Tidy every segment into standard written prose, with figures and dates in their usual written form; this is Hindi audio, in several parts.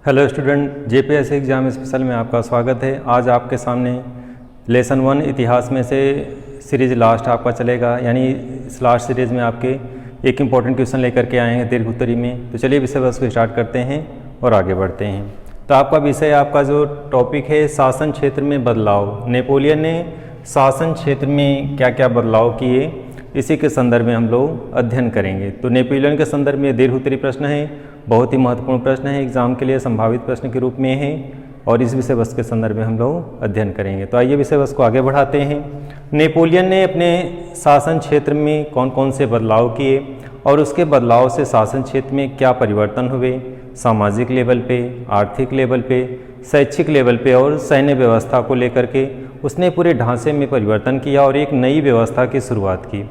Hello student, JPSC exam special में आपका स्वागत है। आज आपके सामने लेसन 1 इतिहास में से सीरीज लास्ट आपका चलेगा, यानी इस लास्ट सीरीज़ में आपके एक इम्पॉर्टेंट क्वेश्चन लेकर के आए हैं दीर्घ उत्तरी में। तो चलिए विषय वस्तु को स्टार्ट करते हैं और आगे बढ़ते हैं। तो आपका विषय, आपका जो टॉपिक है शासन क्षेत्र में बदलाव। नेपोलियन ने शासन क्षेत्र में क्या क्या बदलाव किए, इसी के संदर्भ में हम लोग अध्ययन करेंगे। तो नेपोलियन के संदर्भ में दीर्घ उत्तरी प्रश्न है, बहुत ही महत्वपूर्ण प्रश्न है, एग्जाम के लिए संभावित प्रश्न के रूप में है और इस विषय वस्तु के संदर्भ में हम लोग अध्ययन करेंगे। तो आइए विषय वस्तु को आगे बढ़ाते हैं। नेपोलियन ने अपने शासन क्षेत्र में कौन कौन से बदलाव किए और उसके बदलाव से शासन क्षेत्र में क्या परिवर्तन हुए, सामाजिक लेवल पे, आर्थिक लेवल पे, शैक्षिक लेवल पे और सैन्य व्यवस्था को लेकर के उसने पूरे ढांचे में परिवर्तन किया और एक नई व्यवस्था की शुरुआत की।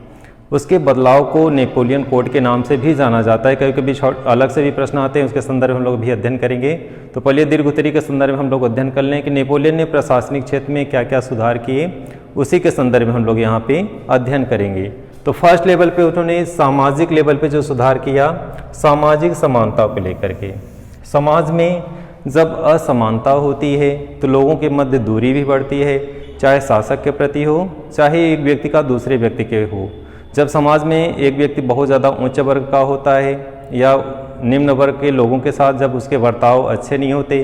उसके बदलाव को नेपोलियन कोड के नाम से भी जाना जाता है। कभी कभी अलग से भी प्रश्न आते हैं, उसके संदर्भ में हम लोग भी अध्ययन करेंगे। तो पहले दीर्घ उत्तरी के संदर्भ में हम लोग अध्ययन कर लें कि नेपोलियन ने प्रशासनिक क्षेत्र में क्या क्या सुधार किए, उसी के संदर्भ में हम लोग यहाँ पे अध्ययन करेंगे। तो फर्स्ट लेवल पे उन्होंने सामाजिक लेवल पे जो सुधार किया, सामाजिक समानता को लेकर के। समाज में जब असमानता होती है तो लोगों के मध्य दूरी भी बढ़ती है, चाहे शासक के प्रति हो, चाहे एक व्यक्ति का दूसरे व्यक्ति के हो। जब समाज में एक व्यक्ति बहुत ज़्यादा उच्च वर्ग का होता है या निम्न वर्ग के लोगों के साथ जब उसके बर्ताव अच्छे नहीं होते,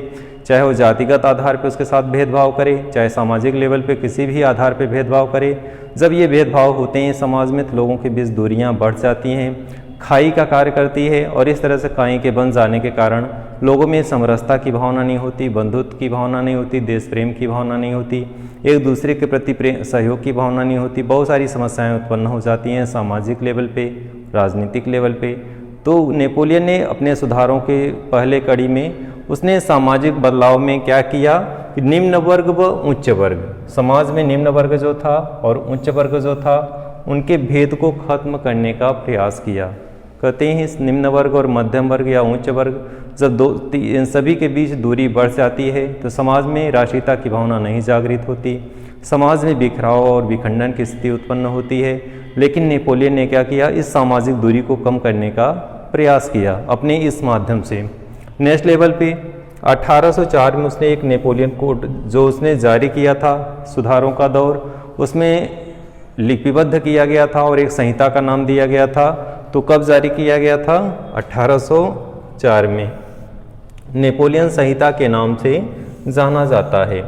चाहे वो जातिगत आधार पर उसके साथ भेदभाव करे, चाहे सामाजिक लेवल पे किसी भी आधार पे भेदभाव करे, जब ये भेदभाव होते हैं समाज में तो लोगों के बीच दूरियां बढ़ जाती हैं, खाई का कार्य करती है और इस तरह से खाई के बन जाने के कारण लोगों में समरसता की भावना नहीं होती, बंधुत्व की भावना नहीं होती, देश प्रेम की भावना नहीं होती, एक दूसरे के प्रति सहयोग की भावना नहीं होती। बहुत सारी समस्याएं उत्पन्न हो जाती हैं सामाजिक लेवल पे, राजनीतिक लेवल पे। तो नेपोलियन ने अपने सुधारों के पहले कड़ी में उसने सामाजिक बदलाव में क्या किया कि निम्न वर्ग व उच्च वर्ग, समाज में निम्न वर्ग जो था और उच्च वर्ग जो था, उनके भेद को खत्म करने का प्रयास किया। कहते हैं इस निम्न वर्ग और मध्यम वर्ग या उच्च वर्ग जब इन सभी के बीच दूरी बढ़ जाती है तो समाज में राष्ट्रीयता की भावना नहीं जागृत होती, समाज में बिखराव और विखंडन की स्थिति उत्पन्न होती है। लेकिन नेपोलियन ने क्या किया, इस सामाजिक दूरी को कम करने का प्रयास किया अपने इस माध्यम से। नेक्स्ट लेवल पे 1804 में उसने एक नेपोलियन कोड जो उसने जारी किया था, सुधारों का दौर, उसमें लिपिबद्ध किया गया था और एक संहिता का नाम दिया गया था। तो कब जारी किया गया था? 1804 में। नेपोलियन संहिता के नाम से जाना जाता है।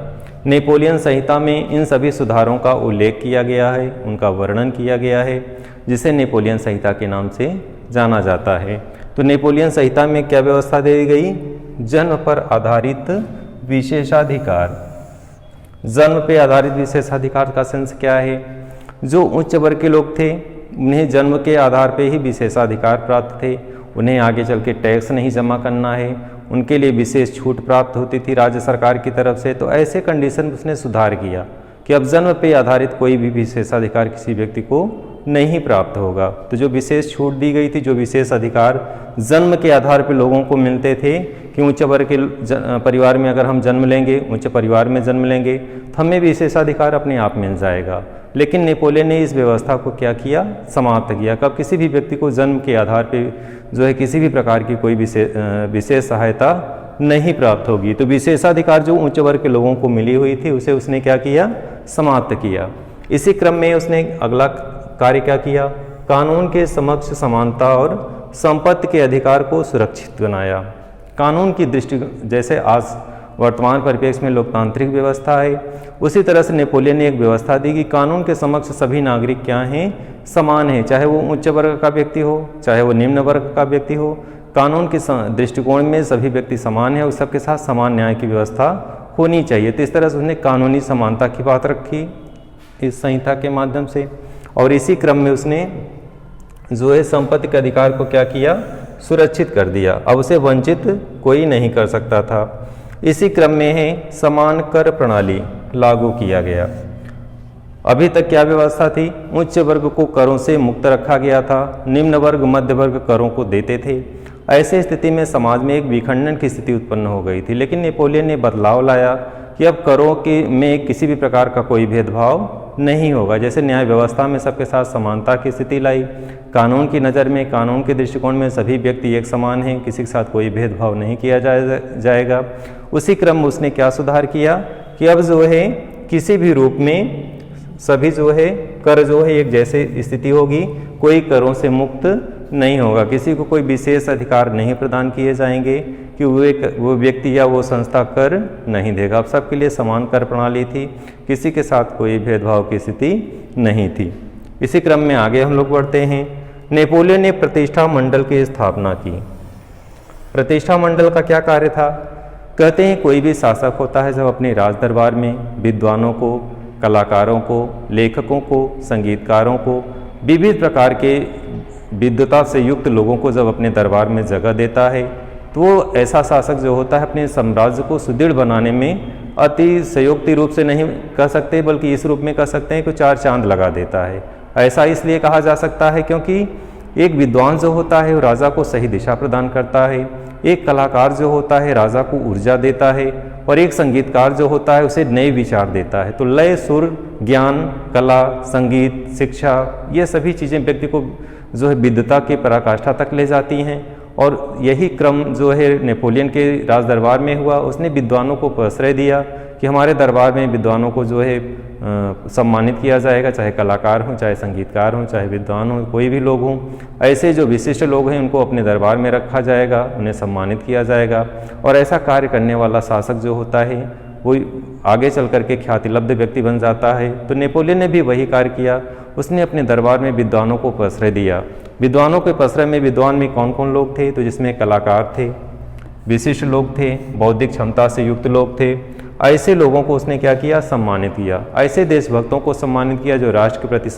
नेपोलियन संहिता में इन सभी सुधारों का उल्लेख किया गया है, उनका वर्णन किया गया है, जिसे नेपोलियन संहिता के नाम से जाना जाता है। तो नेपोलियन संहिता में क्या व्यवस्था दी गई? जन्म पर आधारित विशेषाधिकार। जन्म पे आधारित विशेषाधिकार का सेंस क्या है? जो उच्च वर्ग के लोग थे उन्हें जन्म के आधार पे ही विशेषाधिकार प्राप्त थे, उन्हें आगे चल के टैक्स नहीं जमा करना है, उनके लिए विशेष छूट प्राप्त होती थी राज्य सरकार की तरफ से। तो ऐसे कंडीशन में उसने सुधार किया कि अब जन्म पे आधारित कोई भी विशेषाधिकार किसी व्यक्ति को नहीं प्राप्त होगा। तो जो विशेष छूट दी गई थी, जो विशेष अधिकार जन्म के आधार पर लोगों को मिलते थे कि उच्च वर्ग के परिवार में अगर हम जन्म लेंगे, उच्च परिवार में जन्म लेंगे तो हमें विशेषाधिकार अपने आप मिल जाएगा। लेकिन नेपोलियन ने इस व्यवस्था को क्या किया? समाप्त किया। कब किसी भी व्यक्ति को जन्म के आधार पर जो है किसी भी प्रकार की कोई विशेष सहायता नहीं प्राप्त होगी। तो विशेषाधिकार जो उच्च वर्ग के लोगों को मिली हुई थी उसे उसने क्या किया? समाप्त किया। इसी क्रम में उसने अगला कार्य क्या किया? कानून के समक्ष समानता और संपत्ति के अधिकार को सुरक्षित बनाया। कानून की दृष्टि, जैसे आज वर्तमान परिप्रेक्ष्य में लोकतांत्रिक व्यवस्था है, उसी तरह से नेपोलियन ने एक व्यवस्था दी कि कानून के समक्ष सभी नागरिक क्या हैं? समान हैं, चाहे वो उच्च वर्ग का व्यक्ति हो, चाहे वो निम्न वर्ग का व्यक्ति हो। कानून के दृष्टिकोण में सभी व्यक्ति समान है और सबके साथ समान न्याय की व्यवस्था होनी चाहिए। तो इस तरह से उसने कानूनी समानता की बात रखी इस संहिता के माध्यम से। और इसी क्रम में उसने जो है संपत्ति के अधिकार को क्या किया? सुरक्षित कर दिया। अब उसे वंचित कोई नहीं कर सकता था। इसी क्रम में है समान कर प्रणाली लागू किया गया। अभी तक क्या व्यवस्था थी? उच्च वर्ग को करों से मुक्त रखा गया था, निम्न वर्ग मध्य वर्ग करों को देते थे। ऐसे स्थिति में समाज में एक विखंडन की स्थिति उत्पन्न हो गई थी। लेकिन नेपोलियन ने बदलाव लाया कि अब करों के में किसी भी प्रकार का कोई भेदभाव नहीं होगा। जैसे न्याय व्यवस्था में सबके साथ समानता की स्थिति लाई, कानून की नज़र में, कानून के दृष्टिकोण में सभी व्यक्ति एक समान हैं, किसी के साथ कोई भेदभाव नहीं किया जाएगा। उसी क्रम में उसने क्या सुधार किया कि अब जो है किसी भी रूप में सभी जो है कर जो है एक जैसे स्थिति होगी, कोई करों से मुक्त नहीं होगा, किसी को कोई विशेष अधिकार नहीं प्रदान किए जाएंगे कि वो व्यक्ति या वो संस्था कर नहीं देगा। अब सबके लिए समान कर प्रणाली थी, किसी के साथ कोई भेदभाव की स्थिति नहीं थी। इसी क्रम में आगे हम लोग बढ़ते हैं। नेपोलियन ने प्रतिष्ठा मंडल की स्थापना की। प्रतिष्ठा मंडल का क्या कार्य था? कहते हैं कोई भी शासक होता है जब अपने राज दरबार में विद्वानों को, कलाकारों को, लेखकों को, संगीतकारों को, विविध प्रकार के विद्वता से युक्त लोगों को जब अपने दरबार में जगह देता है तो वो ऐसा शासक जो होता है अपने साम्राज्य को सुदृढ़ बनाने में अति संयुक्त रूप से नहीं कह सकते, बल्कि इस रूप में कह सकते हैं कि 4 चांद लगा देता है। ऐसा इसलिए कहा जा सकता है क्योंकि एक विद्वान जो होता है वो राजा को सही दिशा प्रदान करता है, एक कलाकार जो होता है राजा को ऊर्जा देता है, और एक संगीतकार जो होता है उसे नए विचार देता है। तो लय, सुर, ज्ञान, कला, संगीत, शिक्षा, ये सभी चीज़ें व्यक्ति को जो है विद्वता की पराकाष्ठा तक ले जाती हैं। और यही क्रम जो है नेपोलियन के राज दरबार में हुआ। उसने विद्वानों को प्रश्रय दिया कि हमारे दरबार में विद्वानों को जो है सम्मानित किया जाएगा, चाहे कलाकार हों, चाहे संगीतकार हों, चाहे विद्वान हों, कोई भी लोग हों। ऐसे जो विशिष्ट लोग हैं उनको अपने दरबार में रखा जाएगा, उन्हें सम्मानित किया जाएगा। और ऐसा कार्य करने वाला शासक जो होता है वो आगे चल करके ख्यातिलब्ध व्यक्ति बन जाता है। तो नेपोलियन ने भी वही कार्य किया। उसने अपने दरबार में विद्वानों को प्रश्रय दिया। विद्वानों के प्रश्रय में विद्वान में कौन कौन लोग थे? तो जिसमें कलाकार थे, विशिष्ट लोग थे, बौद्धिक क्षमता से युक्त लोग थे। ऐसे लोगों को उसने क्या किया? सम्मानित किया। ऐसे देशभक्तों को सम्मानित किया जो राष्ट्र के प्रति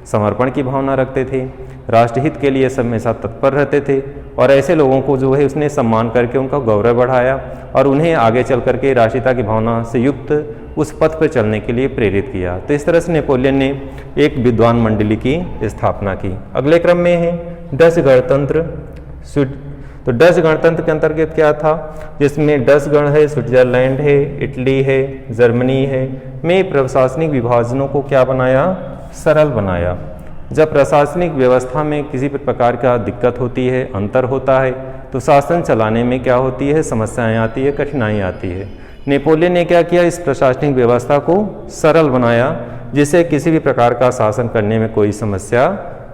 समर्पण की भावना रखते थे, राष्ट्रहित के लिए हमेशा तत्पर रहते थे। और ऐसे लोगों को जो है उसने सम्मान करके उनका गौरव बढ़ाया और उन्हें आगे चल करके राष्ट्रीयता की भावना से युक्त उस पथ पर चलने के लिए प्रेरित किया। तो इस तरह से नेपोलियन ने एक विद्वान मंडली की स्थापना की। अगले क्रम में है डच गणतंत्र। तो डच गणतंत्र के अंतर्गत क्या था? जिसमें डच गण है, स्विट्जरलैंड है, इटली है, जर्मनी है, में प्रशासनिक विभाजनों को क्या बनाया? सरल बनाया। जब प्रशासनिक व्यवस्था में किसी भी प्रकार का दिक्कत होती है, अंतर होता है, तो शासन चलाने में क्या होती है? समस्याएं आती है, कठिनाई आती है। नेपोलियन ने क्या किया? इस प्रशासनिक व्यवस्था को सरल बनाया जिससे किसी भी प्रकार का शासन करने में कोई समस्या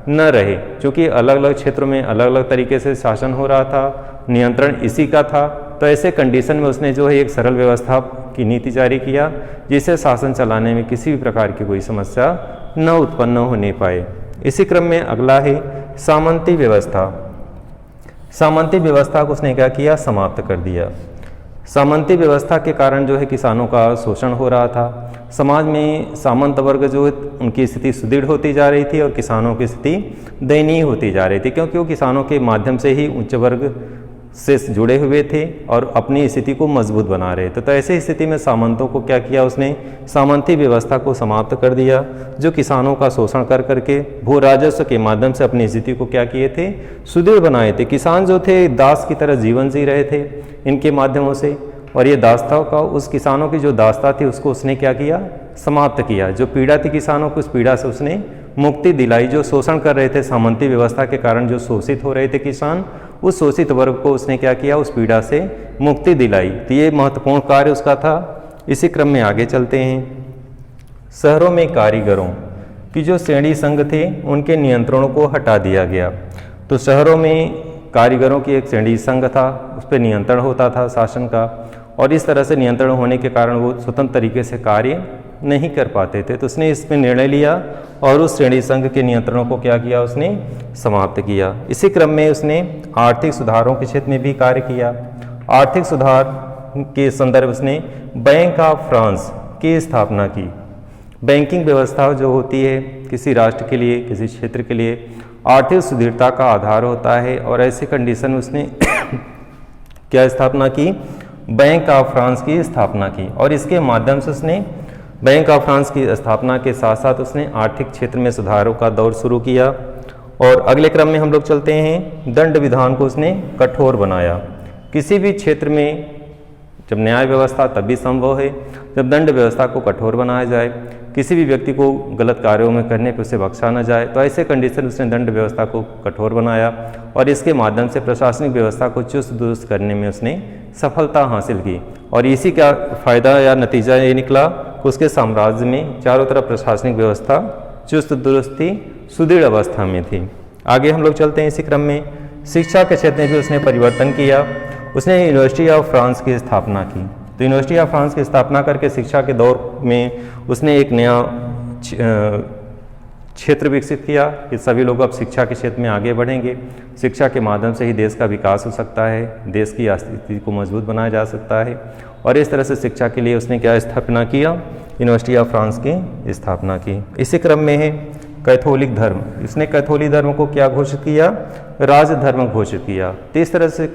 न रहे। क्योंकि अलग अलग क्षेत्रों में अलग अलग तरीके से शासन हो रहा था, नियंत्रण इसी का था। तो ऐसे कंडीशन में उसने जो है एक सरल व्यवस्था की नीति जारी किया जिससे शासन चलाने में किसी भी प्रकार की कोई समस्या न उत्पन्न होने पाए। इसी क्रम में अगला है सामंती व्यवस्था। सामंती व्यवस्था को उसने क्या किया? समाप्त कर दिया। सामंती व्यवस्था के कारण जो है किसानों का शोषण हो रहा था। समाज में सामंत वर्ग जो है उनकी स्थिति सुदृढ़ होती जा रही थी और किसानों की स्थिति दयनीय होती जा रही थी, क्योंकि वो किसानों के माध्यम से ही उच्च वर्ग से जुड़े हुए थे और अपनी स्थिति को मजबूत बना रहे थे। तो ऐसी स्थिति में सामंतों को क्या किया? उसने सामंती व्यवस्था को समाप्त कर दिया, जो किसानों का शोषण कर करके भू राजस्व के माध्यम से अपनी स्थिति को क्या किए थे? सुदृढ़ बनाए थे। किसान जो थे दास की तरह जीवन जी रहे थे इनके माध्यमों से, और ये दास्ता का उस किसानों की जो दास्ता थी उसको उसने क्या किया? समाप्त किया। जो पीड़ा थी किसानों को, उस पीड़ा से उसने मुक्ति दिलाई। जो शोषण कर रहे थे सामंती व्यवस्था के कारण, जो शोषित हो रहे थे किसान, उस शोषित वर्ग को उसने क्या किया? उस पीड़ा से मुक्ति दिलाई। तो ये महत्वपूर्ण कार्य उसका था। इसी क्रम में आगे चलते हैं। शहरों में कारीगरों की जो श्रेणी संघ थे उनके नियंत्रणों को हटा दिया गया। तो शहरों में कारीगरों की एक श्रेणी संघ था, उस पर नियंत्रण होता था शासन का, और इस तरह से नियंत्रण होने के कारण वो स्वतंत्र तरीके से कार्य नहीं कर पाते थे। तो उसने इसमें निर्णय लिया और उस श्रेणी संघ के नियंत्रणों को क्या किया? उसने समाप्त किया। इसी क्रम में उसने आर्थिक सुधारों के क्षेत्र में भी कार्य किया। आर्थिक सुधार के संदर्भ उसने बैंक ऑफ फ्रांस की स्थापना की। बैंकिंग व्यवस्था जो होती है किसी राष्ट्र के लिए, किसी क्षेत्र के लिए आर्थिक सुदृढ़ता का आधार होता है, और ऐसे कंडीशन में उसने क्या स्थापना की? बैंक ऑफ फ्रांस की स्थापना की। और इसके माध्यम से उसने बैंक ऑफ फ्रांस की स्थापना के साथ साथ उसने आर्थिक क्षेत्र में सुधारों का दौर शुरू किया। और अगले क्रम में हम लोग चलते हैं। दंड विधान को उसने कठोर बनाया। किसी भी क्षेत्र में जब न्याय व्यवस्था तभी संभव है जब दंड व्यवस्था को कठोर बनाया जाए। किसी भी व्यक्ति को गलत कार्यों में करने पर उसे बख्शा न जाए। तो ऐसे कंडीशन उसने दंड व्यवस्था को कठोर बनाया और इसके माध्यम से प्रशासनिक व्यवस्था को चुस्त दुरुस्त करने में उसने सफलता हासिल की। और इसी का फ़ायदा या नतीजा ये निकला कि उसके साम्राज्य में चारों तरफ प्रशासनिक व्यवस्था चुस्त दुरुस्त थी, सुदृढ़ अवस्था में थी। आगे हम लोग चलते हैं इसी क्रम में। शिक्षा के क्षेत्र में भी उसने परिवर्तन किया। उसने यूनिवर्सिटी ऑफ फ्रांस की स्थापना की। तो यूनिवर्सिटी ऑफ फ्रांस की स्थापना करके शिक्षा के दौर में उसने एक नया क्षेत्र विकसित किया कि सभी लोग अब शिक्षा के क्षेत्र में आगे बढ़ेंगे। शिक्षा के माध्यम से ही देश का विकास हो सकता है, देश की स्थिति को मजबूत बनाया जा सकता है। और इस तरह से शिक्षा के लिए उसने क्या स्थापना किया? यूनिवर्सिटी ऑफ फ्रांस की स्थापना की। इसी क्रम में है कैथोलिक धर्म। इसने कैथोलिक धर्म को क्या घोषित किया? राज धर्म घोषित किया। तो इस तरह से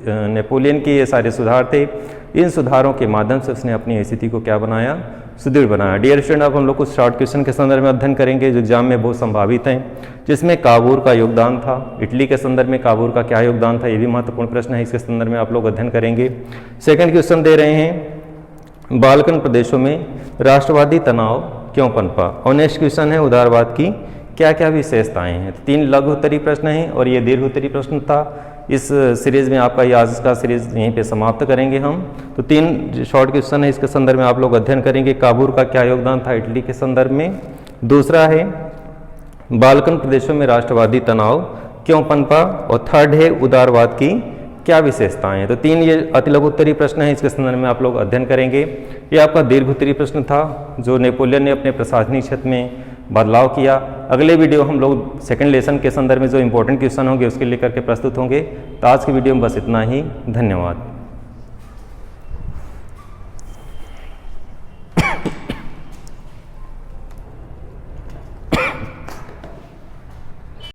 नेपोलियन के ये सारे सुधार थे। इन सुधारों के माध्यम से उसने अपनी स्थिति को क्या बनाया? सुदृढ़ बनाया। डियर स्टूडेंट, अब हम लोग कुछ शॉर्ट क्वेश्चन के संदर्भ में अध्ययन करेंगे जो एग्जाम में बहुत संभावित हैं, जिसमें काबूर का योगदान था। इटली के संदर्भ में काबूर का क्या योगदान था, ये भी महत्वपूर्ण प्रश्न है। इसके संदर्भ में आप लोग अध्ययन करेंगे। सेकंड क्वेश्चन दे रहे हैं, बाल्कन प्रदेशों में राष्ट्रवादी तनाव क्यों पनपा? और नेक्स्ट क्वेश्चन है, उदारवाद की क्या क्या विशेषताएं हैं? 3 लघु उत्तरीय प्रश्न हैं और ये दीर्घ उत्तरीय प्रश्न था। इस सीरीज़ में आपका ये आज का सीरीज़ यहीं पे समाप्त करेंगे हम। तो 3 शॉर्ट क्वेश्चन है, इसके संदर्भ में आप लोग अध्ययन करेंगे। काबूर का क्या योगदान था इटली के संदर्भ में? दूसरा है बाल्कन प्रदेशों में राष्ट्रवादी तनाव क्यों पनपा? और थर्ड है उदारवाद की क्या विशेषताएं हैं? तो 3 ये अति लघु उत्तरीय प्रश्न है, इसके संदर्भ में आप लोग अध्ययन करेंगे। ये आपका दीर्घ उत्तरीय प्रश्न था जो नेपोलियन ने अपने प्रशासनिक क्षेत्र में बदलाव किया। अगले वीडियो हम लोग सेकंड लेसन के संदर्भ में जो इंपॉर्टेंट क्वेश्चन होंगे उसके लेकर के प्रस्तुत होंगे। तो आज की वीडियो में बस इतना ही। धन्यवाद।